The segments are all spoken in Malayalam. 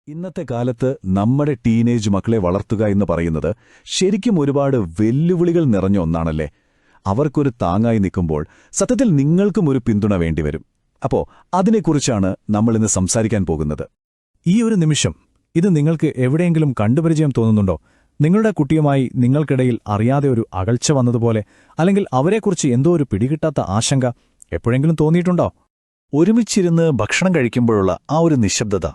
ഇന്നത്തെ കാലത്ത് നമ്മുടെ ടീനേജ് മക്കളെ വളർത്തുക എന്ന് പറയുന്നത് ശരിക്കും ഒരുപാട് വെല്ലുവിളികൾ നിറഞ്ഞ ഒന്നാണല്ലേ. അവർക്കൊരു താങ്ങായി നിൽക്കുമ്പോൾ സത്യത്തിൽ നിങ്ങൾക്കും ഒരു പിന്തുണ വേണ്ടിവരും. അപ്പോ അതിനെക്കുറിച്ചാണ് നമ്മളിന്ന് സംസാരിക്കാൻ പോകുന്നത്. ഈ ഒരു നിമിഷം ഇത് നിങ്ങൾക്ക് എവിടെയെങ്കിലും കണ്ടുപരിചയം തോന്നുന്നുണ്ടോ? നിങ്ങളുടെ കുട്ടിയുമായി നിങ്ങൾക്കിടയിൽ അറിയാതെ ഒരു അകൽച്ച വന്നതുപോലെ, അല്ലെങ്കിൽ അവരെക്കുറിച്ച് എന്തോ ഒരു പിടികിട്ടാത്ത ആശങ്ക എപ്പോഴെങ്കിലും തോന്നിയിട്ടുണ്ടോ? ഒരുമിച്ചിരുന്ന് ഭക്ഷണം കഴിക്കുമ്പോഴുള്ള ആ ഒരു നിശബ്ദത,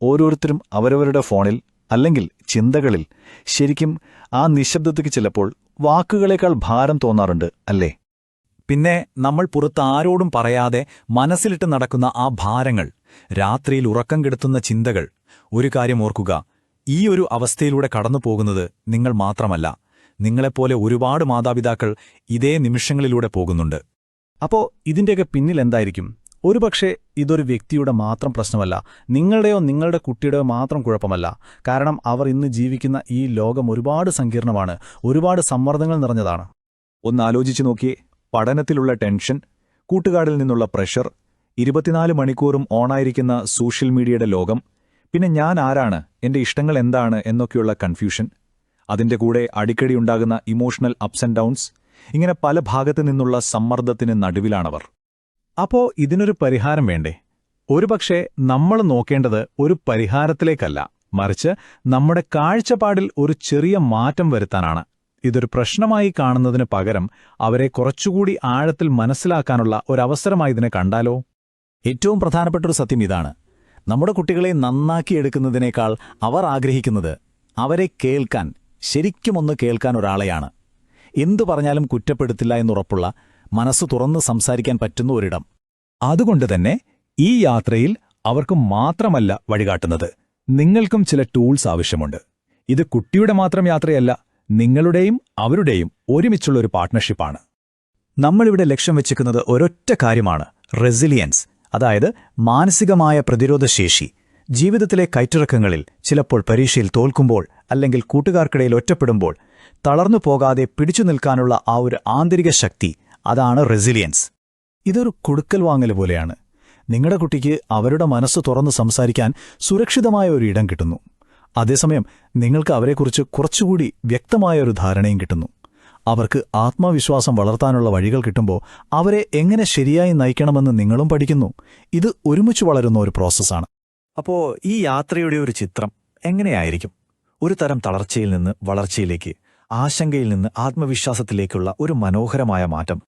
ഓരോരുത്തരും അവരവരുടെ ഫോണിൽ അല്ലെങ്കിൽ ചിന്തകളിൽ, ശരിക്കും ആ നിശബ്ദതയ്ക്ക് ചിലപ്പോൾ വാക്കുകളേക്കാൾ ഭാരം തോന്നാറുണ്ട് അല്ലേ? പിന്നെ നമ്മൾ പുറത്ത് ആരോടും പറയാതെ മനസ്സിലിട്ട് നടക്കുന്ന ആ ഭാരങ്ങൾ, രാത്രിയിൽ ഉറക്കം കെടുത്തുന്ന ചിന്തകൾ. ഒരു കാര്യം ഓർക്കുക, ഈ ഒരു അവസ്ഥയിലൂടെ കടന്നുപോകുന്നത് നിങ്ങൾ മാത്രമല്ല. നിങ്ങളെപ്പോലെ ഒരുപാട് മാതാപിതാക്കൾ ഇതേ നിമിഷങ്ങളിലൂടെ പോകുന്നുണ്ട്. അപ്പോ ഇതിന്റെയൊക്കെ പിന്നിൽ എന്തായിരിക്കും? ഒരുപക്ഷെ ഇതൊരു വ്യക്തിയുടെ മാത്രം പ്രശ്നമല്ല, നിങ്ങളുടെയോ നിങ്ങളുടെ കുട്ടിയുടെയോ മാത്രം കുഴപ്പമല്ല. കാരണം അവർ ഇന്ന് ജീവിക്കുന്ന ഈ ലോകം ഒരുപാട് സങ്കീർണമാണ്, ഒരുപാട് സമ്മർദ്ദങ്ങൾ നിറഞ്ഞതാണ്. ഒന്നാലോചിച്ചു നോക്കിയേ. പഠനത്തിലുള്ള ടെൻഷൻ, കൂട്ടുകാരിൽ നിന്നുള്ള പ്രഷർ, 24 മണിക്കൂറും ഓണായിരിക്കുന്ന സോഷ്യൽ മീഡിയയുടെ ലോകം, പിന്നെ ഞാൻ ആരാണ്, എന്റെ ഇഷ്ടങ്ങൾ എന്താണ് എന്നൊക്കെയുള്ള കൺഫ്യൂഷൻ. അതിന്റെ കൂടെ അടിക്കടി ഉണ്ടാകുന്ന ഇമോഷണൽ അപ്സ് ആൻഡ് ഡൗൺസ്. ഇങ്ങനെ പല ഭാഗത്തു നിന്നുള്ള സമ്മർദ്ദത്തിന് നടുവിലാണവർ. അപ്പോ ഇതിനൊരു പരിഹാരം വേണ്ടേ? ഒരുപക്ഷെ നമ്മൾ നോക്കേണ്ടത് ഒരു പരിഹാരത്തിലേക്കല്ല, മറിച്ച് നമ്മുടെ കാഴ്ചപ്പാടിൽ ഒരു ചെറിയ മാറ്റം വരുത്താനാണ്. ഇതൊരു പ്രശ്നമായി കാണുന്നതിന് പകരം അവരെ കുറച്ചുകൂടി ആഴത്തിൽ മനസ്സിലാക്കാനുള്ള ഒരവസരമായി ഇതിനെ കണ്ടാലോ? ഏറ്റവും പ്രധാനപ്പെട്ടൊരു സത്യം ഇതാണ്: നമ്മുടെ കുട്ടികളെ നന്നാക്കിയെടുക്കുന്നതിനേക്കാൾ അവർ ആഗ്രഹിക്കുന്നത് അവരെ കേൾക്കാൻ, ശരിക്കുമൊന്ന് കേൾക്കാൻ ഒരാളെയാണ്. എന്തു പറഞ്ഞാലും കുറ്റപ്പെടുത്തില്ല എന്നുറപ്പുള്ള, മനസ്സ് തുറന്ന് സംസാരിക്കാൻ പറ്റുന്ന ഒരിടം. അതുകൊണ്ടുതന്നെ ഈ യാത്രയിൽ അവർക്ക് മാത്രമല്ല വഴികാട്ടുന്നത്, നിങ്ങൾക്കും ചില ടൂൾസ് ആവശ്യമുണ്ട്. ഇത് കുട്ടിയുടെ മാത്രം യാത്രയല്ല, നിങ്ങളുടെയും അവരുടെയും ഒരുമിച്ചുള്ള ഒരു പാർട്ട്ണർഷിപ്പാണ്. നമ്മളിവിടെ ലക്ഷ്യം വെച്ചിരിക്കുന്നത് ഒരൊറ്റ കാര്യമാണ്: റെസിലിയൻസ്, അതായത് മാനസികമായ പ്രതിരോധശേഷി. ജീവിതത്തിലെ കയറ്റിറക്കങ്ങളിൽ, ചിലപ്പോൾ പരീക്ഷയിൽ തോൽക്കുമ്പോൾ, അല്ലെങ്കിൽ കൂട്ടുകാർക്കിടയിൽ ഒറ്റപ്പെടുമ്പോൾ തളർന്നു പോകാതെ പിടിച്ചു നിൽക്കാനുള്ള ആ ഒരു ആന്തരിക ശക്തി, അതാണ് റെസിലിയൻസ്. ഇതൊരു കൊടുക്കൽ വാങ്ങൽ പോലെയാണ്. നിങ്ങളുടെ കുട്ടിക്ക് അവരുടെ മനസ്സ് തുറന്ന് സംസാരിക്കാൻ സുരക്ഷിതമായ ഒരു ഇടം കിട്ടുന്നു. അതേസമയം നിങ്ങൾക്ക് അവരെക്കുറിച്ച് കുറച്ചുകൂടി വ്യക്തമായ ഒരു ധാരണയും കിട്ടുന്നു. അവർക്ക് ആത്മവിശ്വാസം വളർത്താനുള്ള വഴികൾ കിട്ടുമ്പോൾ അവരെ എങ്ങനെ ശരിയായി നയിക്കണമെന്ന് നിങ്ങളും പഠിക്കുന്നു. ഇത് ഒരുമിച്ച് വളരുന്ന ഒരു പ്രോസസ്സാണ്. അപ്പോ ഈ യാത്രയുടെ ഒരു ചിത്രം എങ്ങനെയായിരിക്കും? ഒരു തരം തളർച്ചയിൽ നിന്ന് വളർച്ചയിലേക്ക്, ആശങ്കയിൽ നിന്ന് ആത്മവിശ്വാസത്തിലേക്കുള്ള ഒരു മനോഹരമായ മാറ്റം.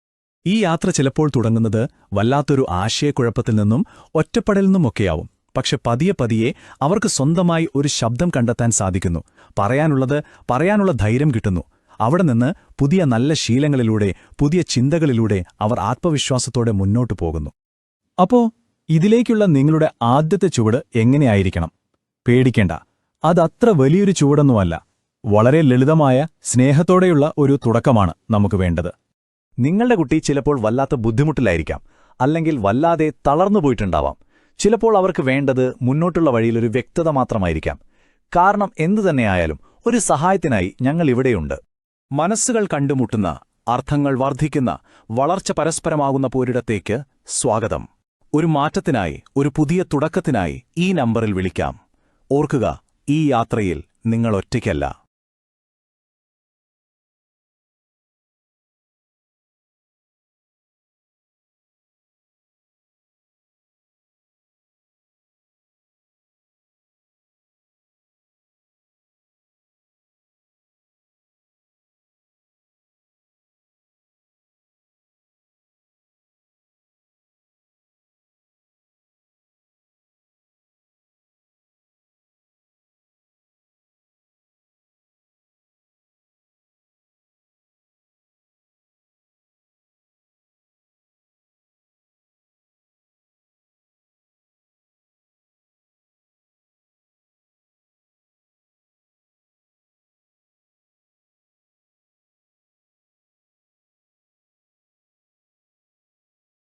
ഈ യാത്ര ചിലപ്പോൾ തുടങ്ങുന്നത് വല്ലാത്തൊരു ആശയക്കുഴപ്പത്തിൽ നിന്നും ഒറ്റപ്പെടലിൽ നിന്നുമൊക്കെയാവും. പക്ഷെ പതിയെ പതിയെ അവർക്ക് സ്വന്തമായി ഒരു ശബ്ദം കണ്ടെത്താൻ സാധിക്കുന്നു. പറയാനുള്ള ധൈര്യം കിട്ടുന്നു. അവിടെ നിന്ന് പുതിയ നല്ല ശീലങ്ങളിലൂടെ, പുതിയ ചിന്തകളിലൂടെ അവർ ആത്മവിശ്വാസത്തോടെ മുന്നോട്ടു പോകുന്നു. അപ്പോ ഇതിലേക്കുള്ള നിങ്ങളുടെ ആദ്യത്തെ ചുവട് എങ്ങനെയായിരിക്കണം? പേടിക്കേണ്ട, അതത്ര വലിയൊരു ചുവടൊന്നുമല്ല. വളരെ ലളിതമായ, സ്നേഹത്തോടെയുള്ള ഒരു തുടക്കമാണ് നമുക്ക് വേണ്ടത്. നിങ്ങളുടെ കുട്ടി ചിലപ്പോൾ വല്ലാത്ത ബുദ്ധിമുട്ടിലായിരിക്കാം, അല്ലെങ്കിൽ വല്ലാതെ തളർന്നുപോയിട്ടുണ്ടാവാം. ചിലപ്പോൾ അവർക്ക് വേണ്ടത് മുന്നോട്ടുള്ള വഴിയിലൊരു വ്യക്തത മാത്രമായിരിക്കാം. കാരണം എന്തുതന്നെയായാലും ഒരു സഹായത്തിനായി ഞങ്ങൾ ഇവിടെയുണ്ട്. മനസ്സുകൾ കണ്ടുമുട്ടുന്ന, അർത്ഥങ്ങൾ വർദ്ധിക്കുന്ന, വളർച്ച പരസ്പരമാകുന്ന പോരിടത്തേക്ക് സ്വാഗതം. ഒരു മാറ്റത്തിനായി, ഒരു പുതിയ തുടക്കത്തിനായി ഈ നമ്പറിൽ വിളിക്കാം. ഓർക്കുക, ഈ യാത്രയിൽ നിങ്ങൾ ഒറ്റയ്ക്കല്ല.